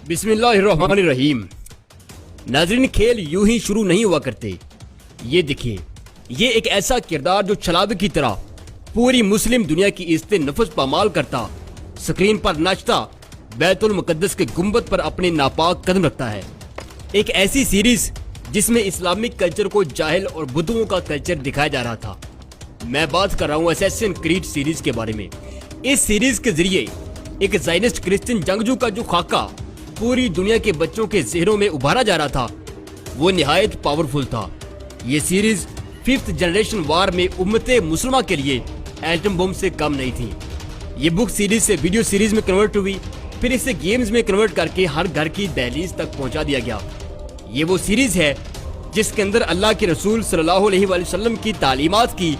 बिस्मिल्लाहिर्रहमानिर्रहीम। नाज़रीन, खेल यूं ही शुरू नहीं हुआ करते। ये देखिए, ये एक ऐसा किरदार जो छलावे की तरह पूरी मुस्लिम दुनिया की इज्जत नफ्स पामाल करता, स्क्रीन पर नाचता, बैतुल मुकद्दस के गुंबद पर अपने नापाक कदम रखता है। एक ऐसी सीरीज जिसमें इस्लामिक कल्चर को जाहिल और बुद्धुओं का कल्चर दिखाया जा रहा था। मैं बात कर रहा हूँ असैसिन क्रीड सीरीज के बारे में। इस सीरीज के जरिए एक ज़ायनिस्ट क्रिश्चियन जंगजू का जो खाका पूरी दुनिया के बच्चों के ज़हनों में उभारा जा रहा था, वो निहायत पावरफुल था। ये सीरीज 5th जनरेशन वार में उम्मते मुसलमा के लिए एटम बम से कम नहीं थी। ये बुक सीरीज से वीडियो सीरीज में कन्वर्ट हुई, फिर इसे गेम्स में कन्वर्ट करके हर घर की दहलीज तक पहुंचा दिया गया। ये वो सीरीज है जिसके अंदर अल्लाह के रसूल सल्लल्लाहु अलैहि वसल्लम की तालीमात की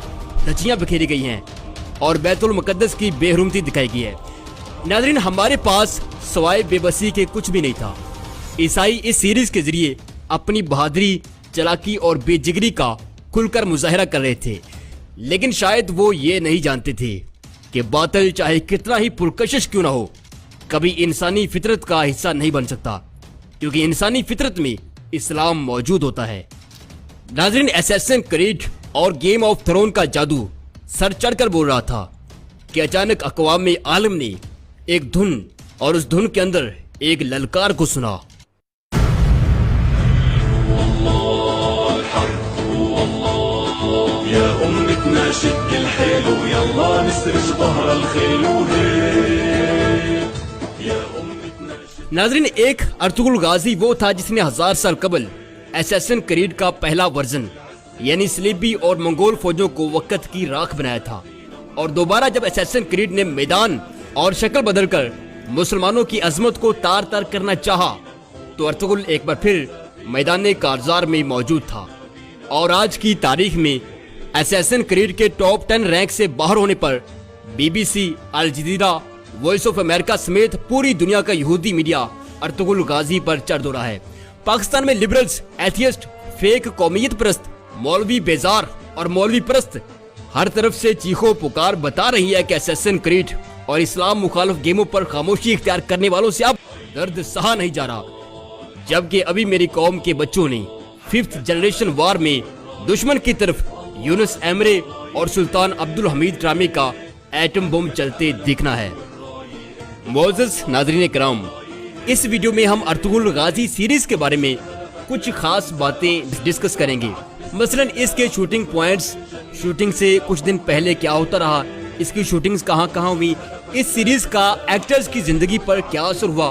धज्जियां बिखेरी गई हैं और बैतुल मुकद्दस की बेहरुमती दिखाई गई है। नाज़रीन, हमारे पास सवाए बेबसी के कुछ भी नहीं था। ईसाई इस सीरीज के जरिए अपनी बहादुरी, चालाकी और बेजिगरी का खुलकर मुजाहिरा कर रहे थे, लेकिन शायद वो ये नहीं जानते थे कि बातिल चाहे कितना ही पुरकशिश क्यों ना हो, कभी इंसानी फितरत का हिस्सा नहीं बन सकता, क्योंकि इंसानी फितरत में इस्लाम मौजूद होता है। नाज़रीन, असैसिन क्रीड और गेम ऑफ थ्रोन का जादू सर चढ़कर बोल रहा था कि अचानक अक़वाम आलम ने एक धुन और उस धुन के अंदर एक ललकार को सुना। नाज़रीन, एक अर्तुगरुल गाजी वो था जिसने 1000 साल कबल असैसिन क्रीड का पहला वर्जन यानी सलीबी और मंगोल फौजों को वक़्त की राख बनाया था, और दोबारा जब असैसिन क्रीड ने मैदान और शक्ल बदलकर मुसलमानों की अजमत को तार तार करना चाहा, तो अर्तुगरुल एक बार फिर मैदान कारज़ार में मौजूद था। और आज की तारीख में असैसिन क्रीड के टॉप 10 रैंक से बाहर होने पर BBC, Al Jazeera, Voice of America समेत पूरी दुनिया का यहूदी मीडिया अर्तुगरुल गाजी पर चढ़ दौड़ा है। पाकिस्तान में लिबरल्स, एथियस्ट, फेक कौमियत परस्त, मौलवी बेजार और मौलवी परस्त हर तरफ से चीखो पुकार बता रही है कि असैसिन क्रीड और इस्लाम मुखालिफ गेमों पर खामोशी इख्तियार करने वालों से अब दर्द सहा नहीं जा रहा। जबकि अभी मेरी कौम के बच्चों ने 5th जनरेशन वार में दुश्मन की तरफ यूनुस एमरे और सुल्तान अब्दुल हमीद ड्रामे का एटम बम चलते दिखना है। मोअज़्ज़ज़ नाज़रीन किराम, इस वीडियो में हम अर्तुगरुल गाजी सीरीज के बारे में कुछ खास बातें डिस्कस करेंगे। मसलन इसके शूटिंग पॉइंट्स, शूटिंग से कुछ दिन पहले क्या होता रहा, इसकी शूटिंग्स कहाँ कहाँ हुई, इस सीरीज का एक्टर्स की जिंदगी पर क्या असर हुआ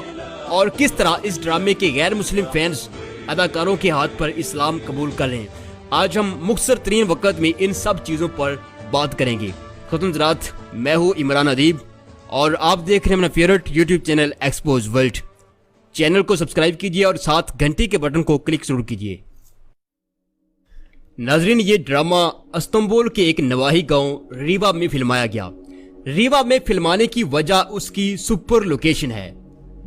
और किस तरह इस ड्रामे के गैर मुस्लिम फैंस अदाकारों के हाथ पर इस्लाम कबूल कर लें। आज हम मुख्तसर तरीन वक़्त में इन सब चीज़ों पर बात करेंगे। खुतुमज़रात, मैं हूँ इमरान अदीब और आप देख रहे हैं अपना favourite YouTube channel expose world. Channel को सब्सक्राइब कीजिए और साथ घंटी के बटन को क्लिक जरूर कीजिए। नाज़रीन, ये ड्रामा इस्तांबुल के एक नवाही गांव रीवा में फिल्माया गया। रीवा में फिल्माने की वजह उसकी सुपर लोकेशन है,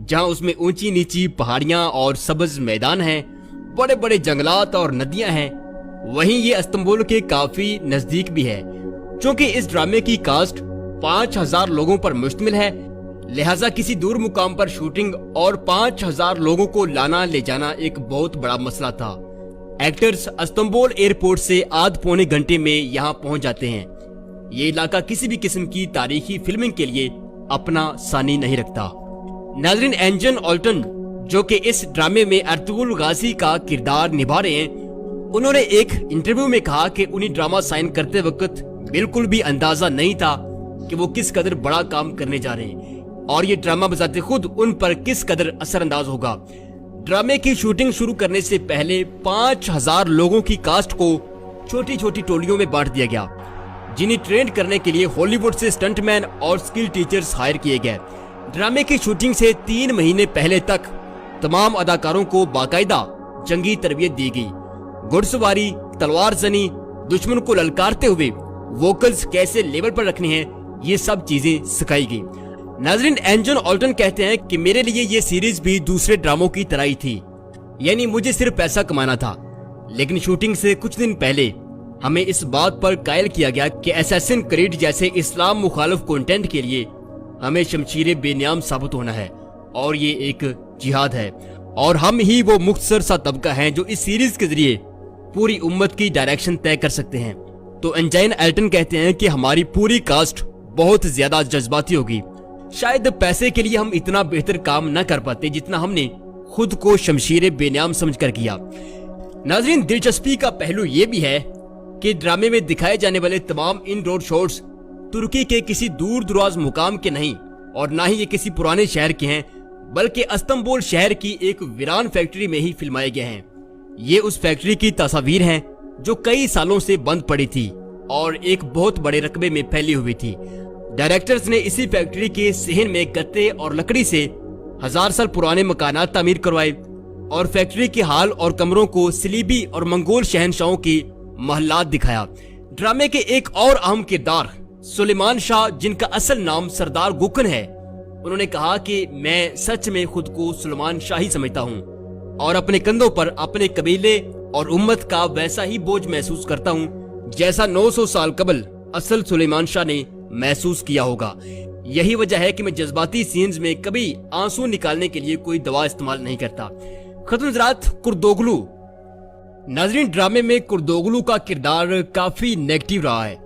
जहां उसमें ऊंची नीची पहाड़ियां और सब्ज मैदान हैं, बड़े बड़े जंगलात और नदियां हैं। वहीं ये इस्तांबुल के काफी नजदीक भी है। चूँकि इस ड्रामे की कास्ट 5000 लोगों पर मुश्तमिल है, लिहाजा किसी दूर मुकाम पर शूटिंग और 5000 लोगों को लाना ले जाना एक बहुत बड़ा मसला था। एक्टर्स इस्तांबुल एयरपोर्ट से आध पौने घंटे में यहाँ पहुँच जाते हैं। ये इलाका किसी भी किस्म की तारीखी फिल्मिंग के लिए अपना सानी नहीं रखता। नाज़रीन, एंजन ऑल्टन जो कि इस ड्रामे में अर्तुगरुल गाजी का किरदार निभा रहे हैं, उन्होंने एक इंटरव्यू में कहा कि उन्हें ड्रामा साइन करते वक्त बिल्कुल भी अंदाजा नहीं था कि वो किस कदर बड़ा काम करने जा रहे हैं और ये ड्रामा बजाते खुद उन पर किस कदर असरअंदाज होगा। ड्रामे की शूटिंग शुरू करने से पहले 5000 लोगों की कास्ट को छोटी छोटी टोलियों में बांट दिया गया, जिन्हें ट्रेन करने के लिए हॉलीवुड से स्टंटमैन और स्किल टीचर्स हायर किए गए। ड्रामे की शूटिंग से 3 महीने पहले तक तमाम अदाकारों को बाकायदा जंगी तरबियत दी गई। घुड़सवारी, तलवार जनी, दुश्मन को ललकारते हुए वोकल्स कैसे लेवल पर रखने हैं, ये सब चीजें सिखाई गई। नाज़रीन, एंजन ऑल्टन कहते हैं कि मेरे लिए ये सीरीज भी दूसरे ड्रामों की तरह ही थी, यानी मुझे सिर्फ पैसा कमाना था, लेकिन शूटिंग से कुछ दिन पहले हमें इस बात पर कायल किया गया कि असैसिन क्रीड जैसे इस्लाम मुखालिफ कंटेंट के लिए हमें शमशीर बेनियाम साबित होना है और ये एक जिहाद है, और हम ही वो मुख्तसर सा तबका हैं जो इस सीरीज के जरिए पूरी उम्मत की डायरेक्शन तय कर सकते हैं। तो एंजाइन एल्टन कहते हैं कि हमारी पूरी कास्ट बहुत ज्यादा जज्बाती होगी, शायद पैसे के लिए हम इतना बेहतर काम न कर पाते जितना हमने खुद को शमशीर बेनियाम समझकर किया। नाजरीन, दिलचस्पी का पहलू ये भी है कि ड्रामे में दिखाए जाने वाले तमाम इनडोर शॉट्स तुर्की के किसी दूर दराज मुकाम के नहीं, और ना ही ये किसी पुराने शहर के हैं, बल्कि इस्तांबुल शहर की एक वीरान फैक्ट्री में ही फिल्माए गए हैं। ये उस फैक्ट्री की तस्वीर हैं जो कई सालों से बंद पड़ी थी और एक बहुत बड़े रकबे में फैली हुई थी। डायरेक्टर्स ने इसी फैक्ट्री के सहन में गत्ते और लकड़ी से 1000 साल पुराने मकानात तामीर करवाए और फैक्ट्री के हाल और कमरों को सलीबी और मंगोल शहनशाहों की महलात दिखाया। ड्रामे के एक और अहम किरदार सुलेमान शाह, जिनका असल नाम सरदार गुकन है, उन्होंने कहा कि मैं सच में खुद को सुलेमान शाह ही समझता हूँ और अपने कंधों पर अपने कबीले और उम्मत का वैसा ही बोझ महसूस करता हूँ जैसा 900 साल कबल असल सुलेमान शाह ने महसूस किया होगा। यही वजह है कि मैं जज्बाती सीन्स में कभी आंसू निकालने के लिए कोई दवा इस्तेमाल नहीं करता। खत्म हज़रात, कुर्दोगलू। नाजरीन, ड्रामे में कुर्दोगलू का किरदार काफी नेगेटिव रहा है।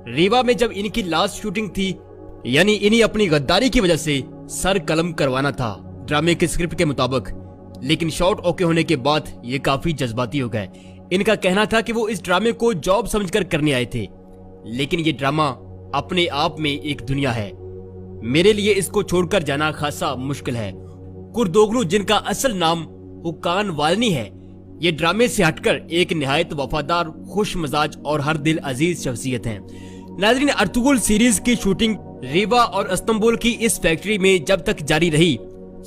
रीवा में जब इनकी लास्ट शूटिंग थी, यानी इन्हीं अपनी गद्दारी की वजह से सर कलम करवाना था ड्रामे के स्क्रिप्ट के मुताबिक, लेकिन शॉट ओके होने के बाद ये काफी जज्बाती हो गए। इनका कहना था कि वो इस ड्रामे को जॉब समझकर करने आए थे, लेकिन ये ड्रामा अपने आप में एक दुनिया है, मेरे लिए इसको छोड़कर जाना खासा मुश्किल है। कुर्दोगलू, जिनका असल नाम हुकान वालनी है, ये ड्रामे से हटकर एक निहायत वफादार, खुश मजाज और हर दिल अजीज शख्सियत हैं। नाज़रीन, अर्तुगरुल सीरीज की शूटिंग रीवा और इस्तांबुल की इस फैक्ट्री में जब तक जारी रही,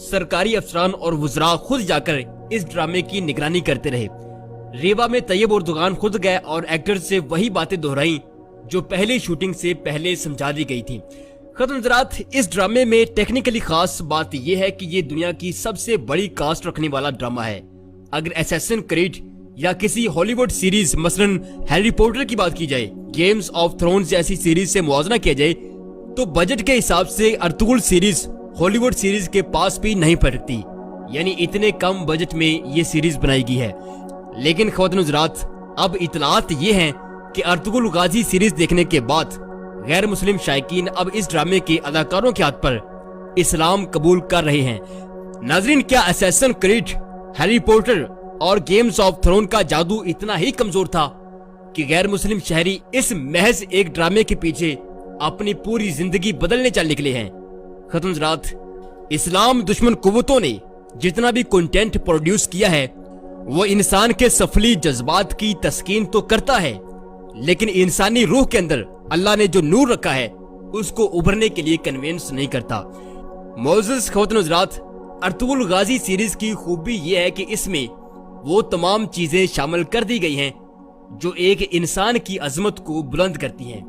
सरकारी अफसरान और वुज़रा खुद जाकर इस ड्रामे की निगरानी करते रहे। रीवा में तैयब उर्दुगान खुद गए और एक्टर्स से वही बातें दोहराई जो पहले शूटिंग से पहले समझा दी गई थी। खत्म हज़रात, इस ड्रामे में टेक्निकली खास बात यह है कि ये दुनिया की सबसे बड़ी कास्ट रखने वाला ड्रामा है। अगर असैसिन क्रीड या किसी हॉलीवुड सीरीज मसलन हैरी पॉटर की बात की जाए, गेम्स ऑफ थ्रोन्स जैसी सीरीज से मुआवजा किया जाए, तो बजट के हिसाब से अर्तुगरुल सीरीज हॉलीवुड सीरीज के पास भी नहीं पड़ती, यानी इतने कम बजट में ये सीरीज बनाई गई है। लेकिन ख्वातीन हज़रात, अब इतलात ये हैं कि अर्तुगरुल गाजी सीरीज देखने के बाद गैर मुस्लिम शायकीन अब इस ड्रामे के अदाकारों के हाथ पर इस्लाम कबूल कर रहे हैं। नाजरीन, क्या असैसिन क्रीड, हैरी पॉटर और गेम्स ऑफ थ्रोन का जादू इतना ही कमजोर था कि गैर मुस्लिम शहरी इस महज एक ड्रामे के पीछे अपनी पूरी जिंदगी बदलने चल निकले हैं? खत्म हज़रात, इस्लाम दुश्मन कुव्वतों ने जितना भी कंटेंट प्रोड्यूस किया है वो इंसान के सफली जज्बात की तस्कीन तो करता है, लेकिन इंसानी रूह के अंदर अल्लाह ने जो नूर रखा है उसको उभरने के लिए कन्विंस नहीं करता। मोअज़्ज़िज़ ख्वातीन हज़रात, अर्तुगरुल गाजी सीरीज की खूबी यह है कि इसमें वो तमाम चीजें शामिल कर दी गई हैं जो एक इंसान की अजमत को बुलंद करती हैं।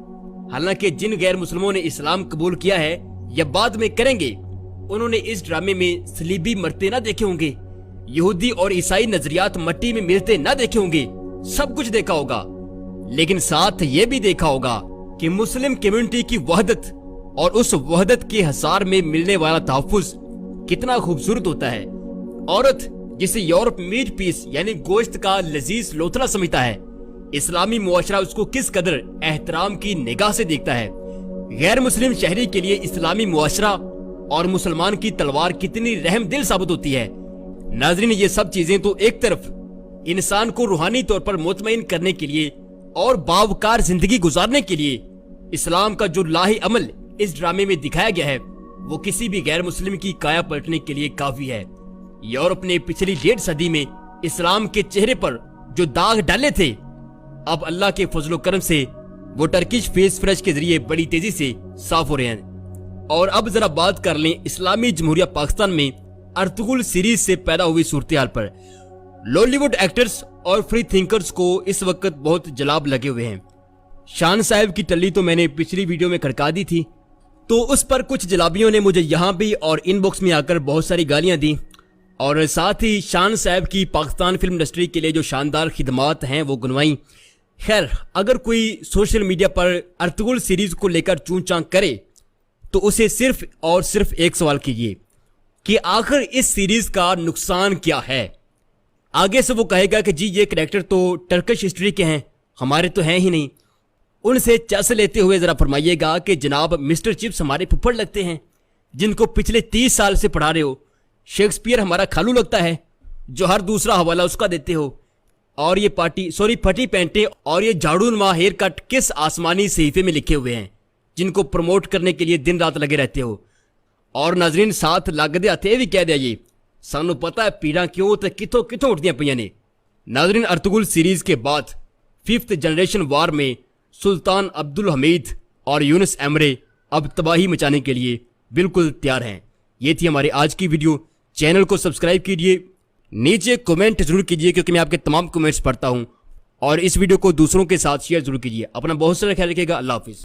हालांकि जिन गैर मुस्लिमों ने इस्लाम कबूल किया है या बाद में करेंगे, उन्होंने इस ड्रामे में सलीबी मरते ना देखे होंगे, यहूदी और ईसाई नजरियात मट्टी में मिलते ना देखे होंगे, सब कुछ देखा होगा, लेकिन साथ ये भी देखा होगा कि मुस्लिम कम्युनिटी की वहदत और उस वहदत के हसार में मिलने वाला तहफ़्फ़ुज़ कितना खूबसूरत होता है। औरत जिसे यूरोप मीट पीस यानी गोश्त का लजीज लोथड़ा समझता है, इस्लामी मुआशरा उसको किस कदर एहतराम की निगाह से देखता है। गैर मुस्लिम शहरी के लिए इस्लामी मुआशरा और मुसलमान की तलवार कितनी रहम दिल साबित होती है। नाजरीन, ये सब चीजें तो एक तरफ इंसान को रूहानी तौर पर मुतमईन करने के लिए और बावकार जिंदगी गुजारने के लिए इस्लाम का जो लाही अमल इस ड्रामे में दिखाया गया है वो किसी भी गैर मुस्लिम की काया पलटने के लिए काफी है। यूरोप ने पिछली 1.5 सदी में इस्लाम के चेहरे पर जो दाग डाले थे, अब अल्लाह के फजलो करम से वो टर्किश फेस फ्रेश के जरिए बड़ी तेजी से साफ हो रहे हैं। और अब जरा बात कर लें इस्लामी जमहूरिया पाकिस्तान में अर्तुगरुल सीरीज से पैदा हुई सूरत हाल पर। लॉलीवुड एक्टर्स और फ्री थिंकर्स को इस वक्त बहुत जलाब लगे हुए हैं। शान साहब की टल्ली तो मैंने पिछली वीडियो में खड़का दी थी, तो उस पर कुछ जलाबियों ने मुझे यहाँ भी और इनबॉक्स में आकर बहुत सारी गालियां दी, और साथ ही शान साहब की पाकिस्तान फिल्म इंडस्ट्री के लिए जो शानदार खिदमात हैं वो गुनवाई। खैर, अगर कोई सोशल मीडिया पर अर्तुगरुल सीरीज को लेकर चूं चां करे तो उसे सिर्फ और सिर्फ एक सवाल कीजिए, کہ آخر اس سیریز کا نقصان کیا ہے۔ آگے سے وہ کہے گا کہ جی یہ کریکٹر تو ٹرکش ہسٹری کے ہیں، ہمارے تو ہیں ہی نہیں۔ ان سے چس لیتے ہوئے ذرا فرمائیے گا کہ جناب مسٹر چپس ہمارے پھپھڑ لگتے ہیں جن کو پچھلے 30 سال سے پڑھا رہے ہو، شیکسپیئر ہمارا کھالو لگتا ہے جو ہر دوسرا حوالہ اس کا دیتے ہو، اور یہ پھٹی پینٹیں اور یہ جھاڑو نما ہیئر کٹ کس آسمانی صحیفے میں لکھے ہوئے ہیں جن کو پروموٹ کرنے کے لیے دن رات لگے رہتے ہو۔ اور ناظرین ساتھ لگتے ہتھے بھی کہہ دیا جی سانو پتا ہے پیڑاں کیوں تے کتوں اٹھدیاں پਈਆਂ نے۔ ناظرین ارطغرل سیریز کے بعد 5th جنریشن وار میں سلطان عبد الحمید اور یونس ایمرے اب تباہی مچانے کے لیے بالکل تیار ہیں۔ یہ تھی ہماری آج کی ویڈیو، چینل کو سبسکرائب کیجیے، نیچے کومنٹ ضرور کیجیے کیونکہ میں آپ کے تمام کومنٹس پڑھتا ہوں، اور اس ویڈیو کو دوسروں کے ساتھ شیئر ضرور کیجیے۔ اپنا بہت سارا خیال رکھیے گا، اللہ حافظ۔